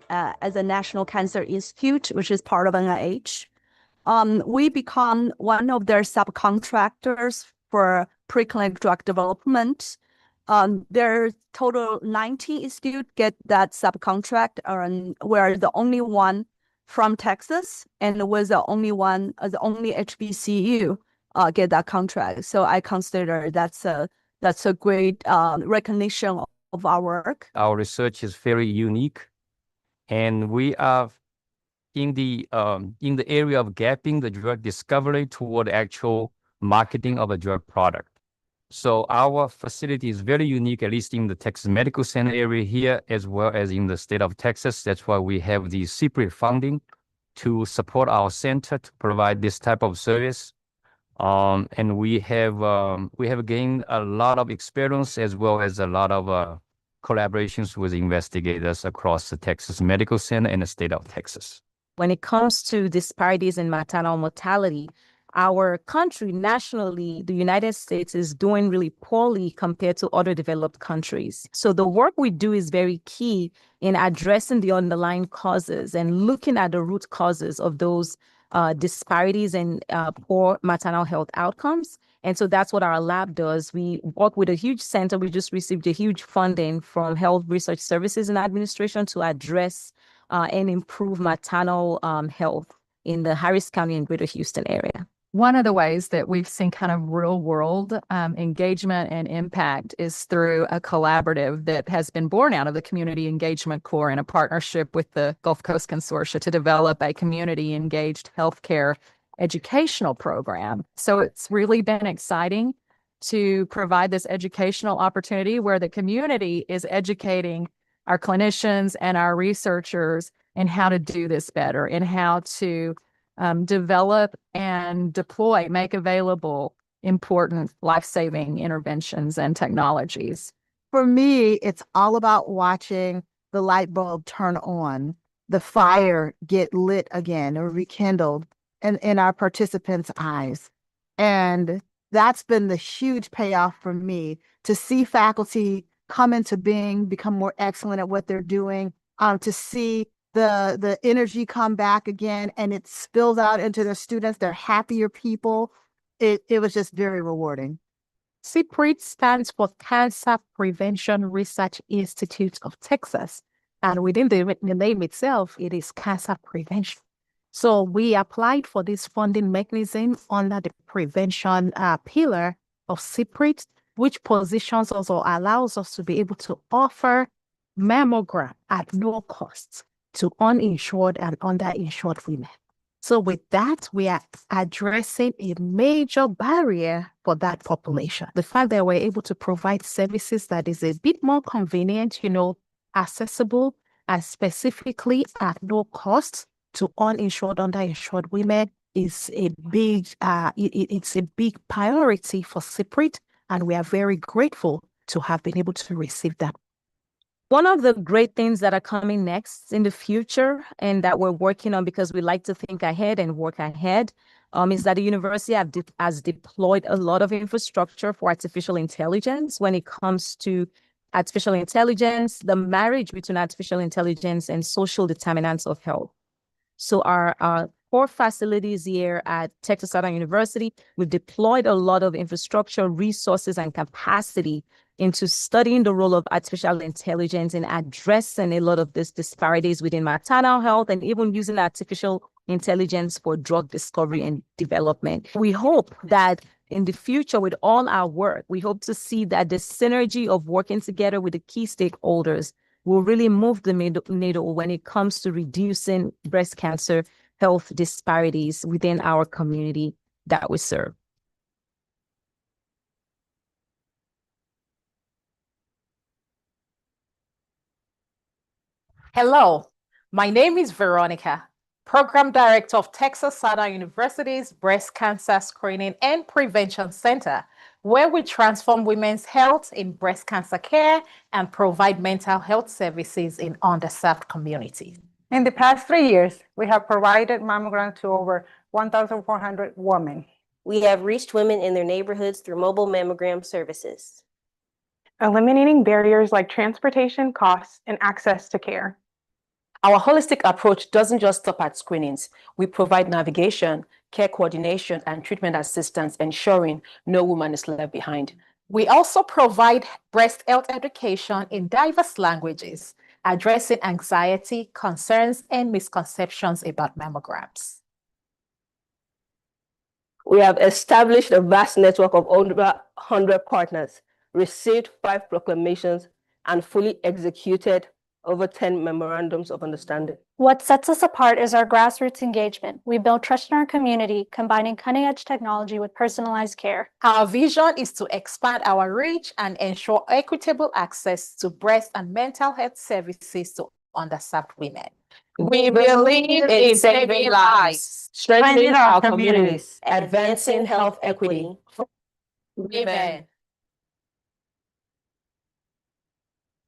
As a National Cancer Institute, which is part of NIH. We become one of their subcontractors for preclinical drug development. There are total 19 institutes get that subcontract, and we're the only one from Texas, and we're the only one, the only HBCU get that contract. So I consider that's a great recognition of our work. Our research is very unique, and we are in the area of gapping the drug discovery toward actual marketing of a drug product. So our facility is very unique, at least in the Texas Medical Center area here, as well as in the state of Texas. That's why we have the CPRIT funding to support our center to provide this type of service. And we have gained a lot of experience as well as a lot of collaborations with investigators across the Texas Medical Center and the state of Texas. When it comes to disparities in maternal mortality, our country nationally, the United States, is doing really poorly compared to other developed countries. So the work we do is very key in addressing the underlying causes and looking at the root causes of those disparities in poor maternal health outcomes. And so that's what our lab does. We work with a huge center. We just received a huge funding from Health Research Services and Administration to address and improve maternal health in the Harris County and Greater Houston area. One of the ways that we've seen kind of real world engagement and impact is through a collaborative that has been born out of the Community Engagement Corps in a partnership with the Gulf Coast Consortia to develop a community engaged healthcare educational program. So it's really been exciting to provide this educational opportunity where the community is educating our clinicians and our researchers in how to do this better and how to develop and deploy, make available important life-saving interventions and technologies. For me, it's all about watching the light bulb turn on, the fire get lit again or rekindled in our participants' eyes. And that's been the huge payoff for me, to see faculty come into being, become more excellent at what they're doing, to see the energy come back again, and it spills out into the students. They're happier people. It was just very rewarding. CPRIT stands for Cancer Prevention Research Institute of Texas. And within the name itself, it is cancer prevention. So we applied for this funding mechanism under the prevention pillar of CPRIT, which positions us or allows us to be able to offer mammogram at no cost to uninsured and underinsured women. So with that, we are addressing a major barrier for that population. The fact that we're able to provide services that is a bit more convenient, accessible, and specifically at no cost to uninsured, underinsured women is a big, it's a big priority for CPRIT, and we are very grateful to have been able to receive that. One of the great things that are coming next in the future and that we're working on, because we like to think ahead and work ahead, is that the university has deployed a lot of infrastructure for artificial intelligence. When it comes to artificial intelligence, the marriage between artificial intelligence and social determinants of health. So our core facilities here at Texas Southern University, we've deployed a lot of infrastructure, resources, and capacity into studying the role of artificial intelligence in addressing a lot of these disparities within maternal health, and even using artificial intelligence for drug discovery and development. We hope that in the future, with all our work, we hope to see that the synergy of working together with the key stakeholders will really move the needle when it comes to reducing breast cancer health disparities within our community that we serve. Hello, my name is Veronica, Program Director of Texas Southern University's Breast Cancer Screening and Prevention Center, where we transform women's health in breast cancer care and provide mental health services in underserved communities. In the past 3 years, we have provided mammograms to over 1,400 women. We have reached women in their neighborhoods through mobile mammogram services, eliminating barriers like transportation costs and access to care. Our holistic approach doesn't just stop at screenings. We provide navigation, care coordination, and treatment assistance, ensuring no woman is left behind. We also provide breast health education in diverse languages, addressing anxiety, concerns, and misconceptions about mammograms. We have established a vast network of over 100 partners, received 5 proclamations, and fully executed over 10 memorandums of understanding. What sets us apart is our grassroots engagement. We build trust in our community, combining cutting-edge technology with personalized care. Our vision is to expand our reach and ensure equitable access to breast and mental health services to underserved women. We believe in saving lives, strengthening our communities, advancing health equity for women.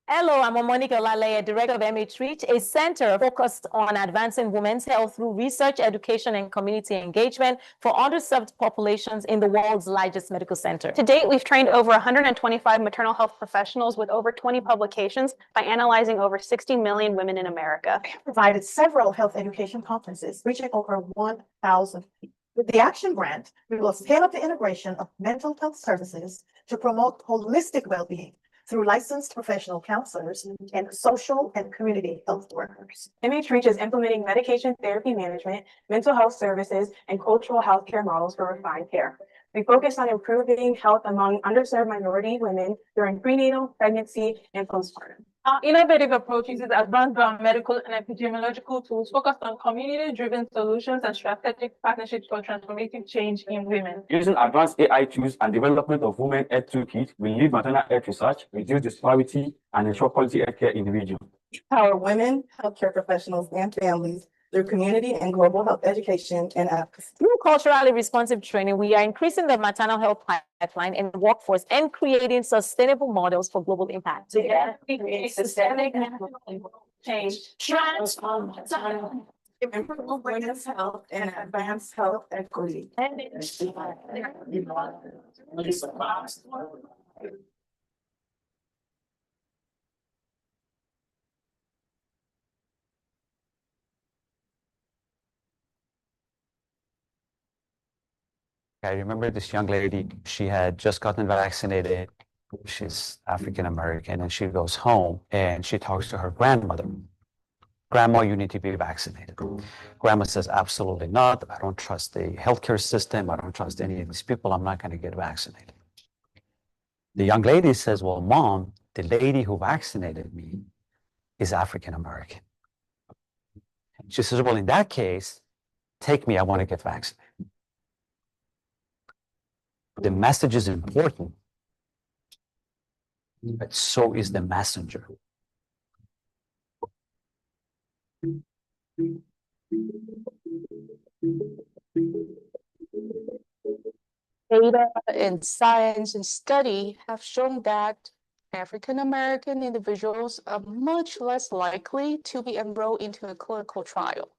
Hello, I'm Monica Olaleye, Director of MH Reach, a center focused on advancing women's health through research, education, and community engagement for underserved populations in the world's largest medical center. To date, we've trained over 125 maternal health professionals with over 20 publications by analyzing over 60 million women in America. We have provided several health education conferences reaching over 1,000 people. With the Action Grant, we will scale up the integration of mental health services to promote holistic well-being, through licensed professional counselors and social and community health workers. MHReach is implementing medication therapy management, mental health services, and cultural healthcare models for refined care. We focus on improving health among underserved minority women during prenatal, pregnancy, and postpartum. Our innovative approach uses advanced biomedical and epidemiological tools focused on community-driven solutions and strategic partnerships for transformative change in women. Using advanced AI tools and development of women health toolkit will lead maternal health research, reduce disparity, and ensure quality healthcare in the region. Empower women, healthcare professionals, and families through community and global health education and advocacy. Through culturally responsive training, we are increasing the maternal health pipeline and workforce and creating sustainable models for global impact. Together, we create systemic change, transform maternal, improve women's health, and advance health equity. I remember this young lady, she had just gotten vaccinated. She's African American, and she goes home and she talks to her grandmother. Grandma, you need to be vaccinated. Grandma says, absolutely not. I don't trust the healthcare system. I don't trust any of these people. I'm not going to get vaccinated. The young lady says, well, Mom, the lady who vaccinated me is African American. She says, well, in that case, take me. I want to get vaccinated. The message is important, but so is the messenger. Data and science and study have shown that African American individuals are much less likely to be enrolled into a clinical trial.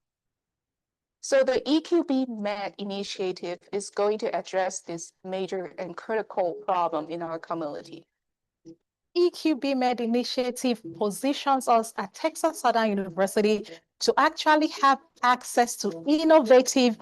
So the EQB Med initiative is going to address this major and critical problem in our community. EQB Med initiative positions us at Texas Southern University to actually have access to innovative and